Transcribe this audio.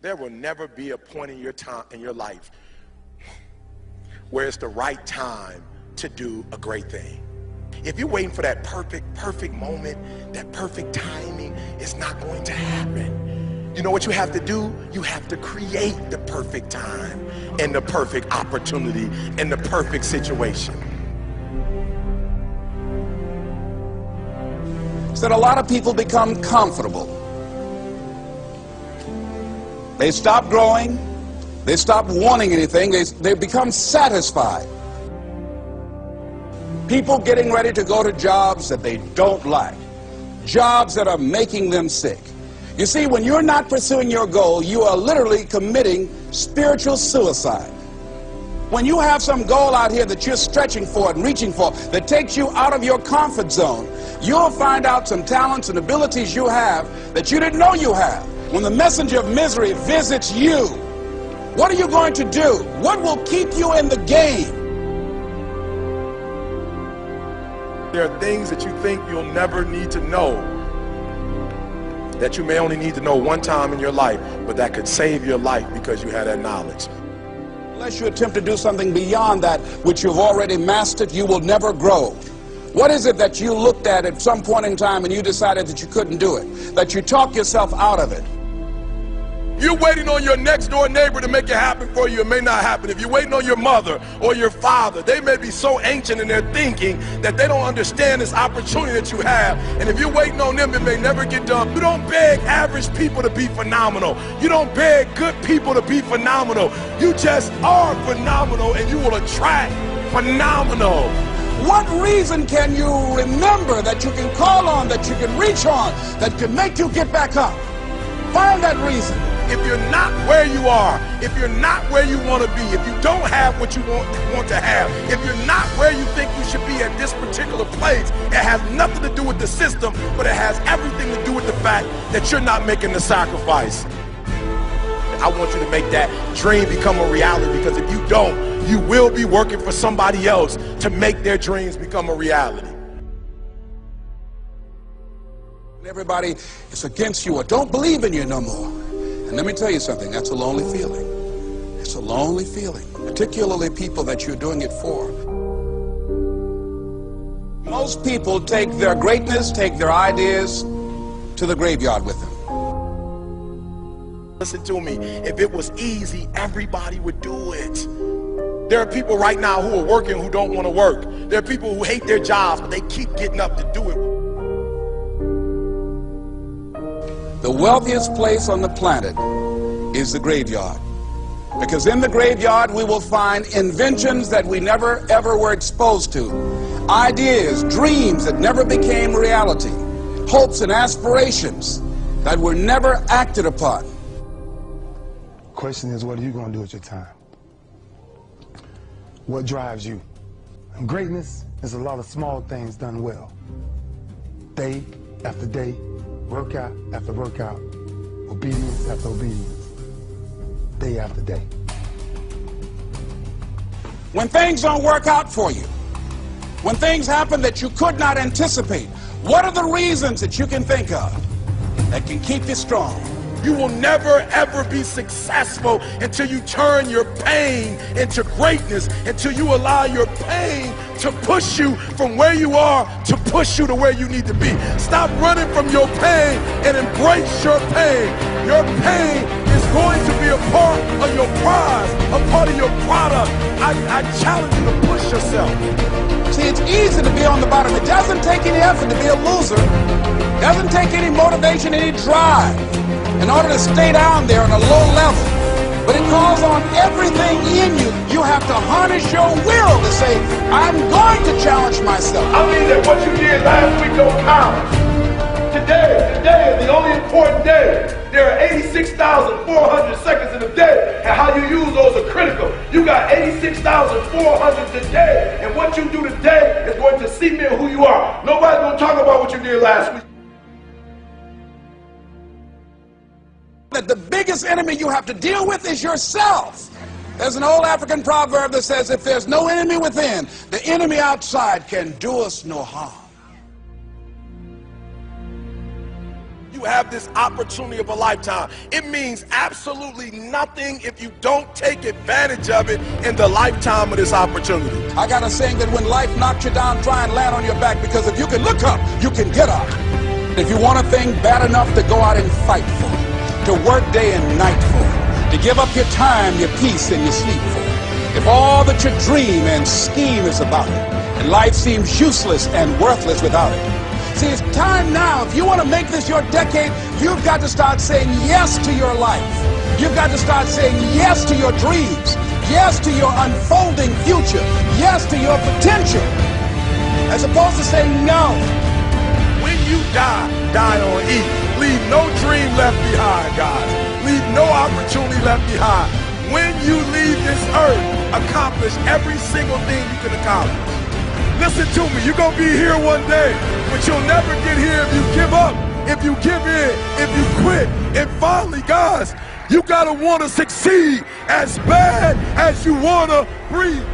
There will never be a point in your life where it's the right time to do a great thing. If you're waiting for that perfect moment, that perfect timing, it's not going to happen. You know what you have to do? You have to create the perfect time and the perfect opportunity and the perfect situation. So that a lot of people become comfortable. They stop growing. They stop wanting anything. They become satisfied. People getting ready to go to jobs that they don't like. Jobs that are making them sick. You see, when you're not pursuing your goal, you are literally committing spiritual suicide. When you have some goal out here that you're stretching for and reaching for that takes you out of your comfort zone, you'll find out some talents and abilities you have that you didn't know you have. When the messenger of misery visits you, what are you going to do? What will keep you in the game? There are things that you think you'll never need to know, that you may only need to know one time in your life, but that could save your life because you had that knowledge. Unless you attempt to do something beyond that which you've already mastered, you will never grow. What is it that you looked at some point in time and you decided that you couldn't do it, that you talked yourself out of it? You're waiting on your next door neighbor to make it happen for you. It may not happen. If you're waiting on your mother or your father, they may be so ancient in their thinking that they don't understand this opportunity that you have. And if you're waiting on them, it may never get done. You don't beg average people to be phenomenal. You don't beg good people to be phenomenal. You just are phenomenal, and you will attract phenomenal. What reason can you remember that you can call on, that you can reach on, that can make you get back up? Find that reason. If you're not where you are, if you're not where you want to be, if you don't have what you want to have, if you're not where you think you should be at this particular place, it has nothing to do with the system, but it has everything to do with the fact that you're not making the sacrifice. I want you to make that dream become a reality, because if you don't, you will be working for somebody else to make their dreams become a reality. Everybody is against you or don't believe in you no more. And let me tell you something, that's a lonely feeling. It's a lonely feeling, particularly people that you're doing it for. Most people take their greatness, take their ideas to the graveyard with them. Listen to me, if it was easy, everybody would do it. There are people right now who are working who don't want to work. There are people who hate their jobs, but they keep getting up to do it. The wealthiest place on the planet is the graveyard. Because in the graveyard we will find inventions that we never ever were exposed to. Ideas, dreams that never became reality. Hopes and aspirations that were never acted upon. The question is, what are you going to do with your time? What drives you? And greatness is a lot of small things done well. Day after day, workout after workout, obedience after obedience, day after day. When things don't work out for you, when things happen that you could not anticipate, what are the reasons that you can think of that can keep you strong? You will never ever be successful until you turn your pain into greatness, until you allow your pain to push you from where you are to push you to where you need to be. Stop running from your pain and embrace your pain. Your pain is going to be a part of your prize, a part of your product. I challenge you to push yourself. See, it's easy to be on the bottom. It doesn't take any effort to be a loser. It doesn't take any motivation, any drive in order to stay down there on a low level. But it calls on everything in you. You have to harness your will to say, I'm going to challenge myself. I mean that what you did last week don't count. Today is the only important day. There are 86,400 seconds in a day, and how you use those are critical. You got 86,400 today, and what you do today is going to cement who you are. Nobody's going to talk about what you did last week. That the biggest enemy you have to deal with is yourself. There's an old African proverb that says, if there's no enemy within, the enemy outside can do us no harm. You have this opportunity of a lifetime. It means absolutely nothing if you don't take advantage of it in the lifetime of this opportunity. I got a saying that when life knocks you down, try and land on your back, because if you can look up, you can get up. If you want a thing bad enough to go out and fight for, to work day and night for, to give up your time, your peace, and your sleep for, if all that you dream and scheme is about it, and life seems useless and worthless without it. See, it's time now. If you want to make this your decade, you've got to start saying yes to your life. You've got to start saying yes to your dreams, yes to your unfolding future, yes to your potential, as opposed to saying no. When you die, die on E. Leave no dream left behind, guys. Leave no opportunity left behind. When you leave this earth, accomplish every single thing you can accomplish. Listen to me, you're going to be here one day, but you'll never get here if you give up, if you give in, if you quit. And finally, guys, you got to want to succeed as bad as you want to breathe.